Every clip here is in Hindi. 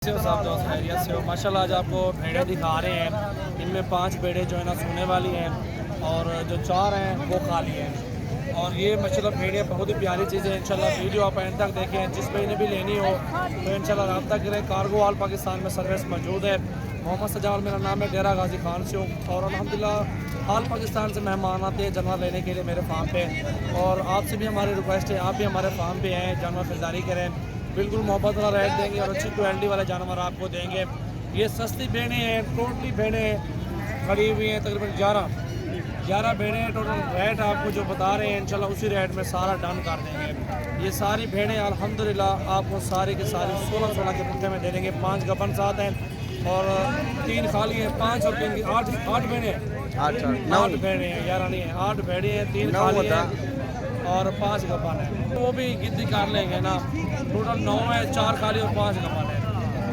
साहब दोस्त खैरियत से हो माशाल्लाह। आज आपको भेड़ें दिखा रहे हैं। इनमें 5 भेड़ें जो है ना सोने वाली हैं और जो 4 हैं वो खाली हैं। और ये माशाल्लाह भेड़ें बहुत ही प्यारी चीज़ है। इंशाल्लाह वीडियो आप एंड तक देखें। जिस पे इन्हें भी लेनी हो तो इंशाल्लाह रब्ता करें। कार्गो ऑल पाकिस्तान में सर्विस मौजूद है। मोहम्मद सजाल मेरा नाम है, डेरा गाजी खान से हूँ और अल्हम्दुलिल्लाह ऑल पाकिस्तान से मेहमान आते हैं जानवर लेने के लिए मेरे फार्म पे। और आपसे भी हमारी रिक्वेस्ट है, आप भी हमारे फार्म पे आएँ, जानवर खरीदारी करें। बिल्कुल मोहब्बत वाला रेट देंगे और अच्छी क्वालिटी वाले जानवर आपको देंगे। ये सस्ती भेड़ें हैं, टोटली भेड़ें खड़ी हुई हैं, तकरीबन 11 भेड़ें हैं। टोटल रेट आपको जो बता रहे हैं इंशाल्लाह उसी रेट में सारा डन कर देंगे। ये सारी भेड़ें अल्हम्दुलिल्लाह आपको सारी की सारी 16 के पुट्ठे में दे देंगे। 5 गबन साथ हैं और 3 खाली हैं। 5 और 3 की 8 भेड़ें हैं। 8 भेड़ें हैं, 11 नहीं है, 8 भेड़ें हैं, 3 खाली हैं और 5 गबन है। वो भी गिनती कर लेंगे ना, टोटल 9 है, 4 खाली और 5 गबन है।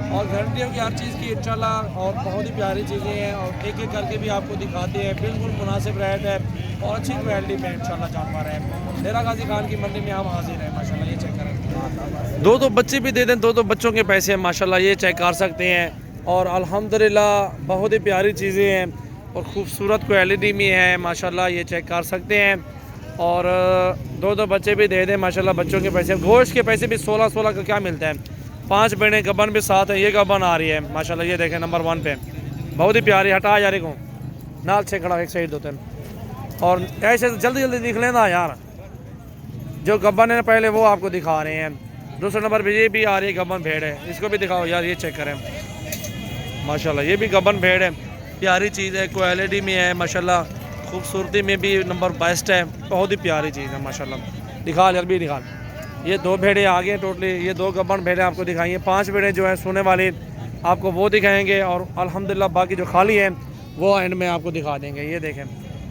और गारंटी है कि हर चीज़ की इंशाल्लाह और बहुत ही प्यारी चीज़ें हैं और एक एक करके भी आपको दिखाते हैं। बिल्कुल मुनासिब रेट है और अच्छी क्वालिटी में इंशाल्लाह जानवर है। डेरा गाजी खान की मंडी में हम हाजिर हैं माशाल्लाह। ये चेक करें, 2 बच्चे भी दे दें, 2 बच्चों के पैसे हैं माशाल्लाह। ये चेक कर सकते हैं और अल्हम्दुलिल्लाह बहुत ही प्यारी चीज़ें हैं और ख़ूबसूरत क्वालिटी में है माशाल्लाह। ये चेक कर सकते हैं और 2 बच्चे भी दे दें माशाल्लाह। बच्चों के पैसे, गोश्त के पैसे भी 16 का क्या मिलता है। 5 भेड़ें गबन भी साथ है। ये गबन आ रही है माशाल्लाह। ये देखें नंबर 1 पे बहुत ही प्यारी। हटा यार को नाल से खड़ा एक साइड होते हैं और ऐसे जल्दी दिख लेना यार। जो गबन है पहले वो आपको दिखा रहे हैं। दूसरे नंबर पे ये भी आ रही है गबन भेड़ है, इसको भी दिखाओ यार। ये चेक करें माशाल्लाह, ये भी गबन भेड़ है, प्यारी चीज़ है, क्वालिटी में है माशाल्लाह, खूबसूरती में भी नंबर बेस्ट है, बहुत ही प्यारी चीज़ है माशाल्लाह। दिखा यार भी दिखा। ये 2 भेड़ें आ गए टोटली, ये 2 गबन भेड़ें आपको दिखाई हैं। 5 भेड़ें जो हैं सोने वाली आपको वो दिखाएंगे और अल्हम्दुलिल्लाह बाकी जो खाली हैं वो एंड में आपको दिखा देंगे। ये देखें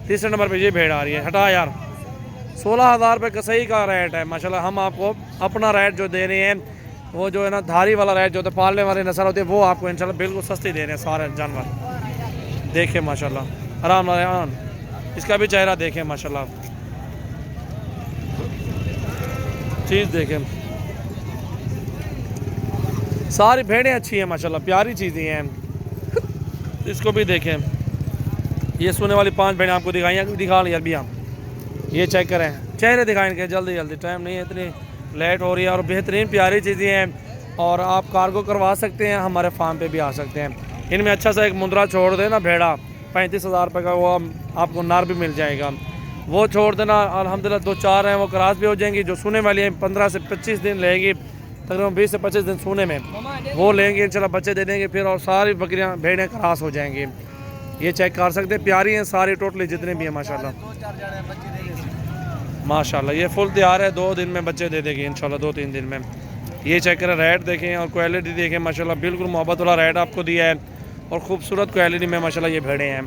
तीसरे नंबर पे ये भेड़ आ रही है। हटा यार 16,000 रुपये कसई का रेट है माशाल्लाह। हम आपको अपना रेट जो दे रहे हैं वो जो है ना धारी वाला रेट जो होता है, पालने वाले नस्ल होते हैं, वो आपको इंशाल्लाह बिल्कुल सस्ती दे रहे हैं सारे जानवर। देखें माशाल्लाह आराम आराम। इसका भी चेहरा देखें माशाल्लाह, चीज़ देखें, सारी भेड़ें अच्छी हैं माशाल्लाह, प्यारी चीज़ें हैं। इसको भी देखें, ये सोने वाली 5 भेड़ें आपको दिखाई हैं, दिखा लें यार भी हम। ये चेक करें, चेहरे दिखाएं इनके जल्दी, टाइम नहीं है, इतनी लेट हो रही है और बेहतरीन प्यारी चीज़ें हैं। और आप कार्गो करवा सकते हैं, हमारे फार्म पे भी आ सकते हैं। इनमें अच्छा सा एक मुंद्रा छोड़ देना भेड़ा 35,000 रुपये का, वो आपको नार भी मिल जाएगा, वो छोड़ देना। अल्हम्दुलिल्लाह 2-4 हैं वो क्रॉस भी हो जाएंगी। जो सोने वाली हैं 15 से 25 दिन लेंगी, तकरीबन 20 से 25 दिन सोने में वो लेंगे इंशाल्लाह, बच्चे दे देंगे फिर और सारी बकरियां भेड़ें क्रॉस हो जाएंगी। ये चेक कर सकते हैं, प्यारी हैं सारी टोटली जितने भी हैं माशाल्लाह माशाल्लाह। ये फुल तैयार है, 2 दिन में बच्चे दे देगी इंशाल्लाह, 2-3 दिन में। ये चेक करें, रेट देखें और क्वालिटी देखें माशाल्लाह, बिल्कुल मोहब्बत वाला रेट आपको दिया है और ख़ूबसूरत क्वालिटी में माशाल्लाह ये भेड़ें हैं।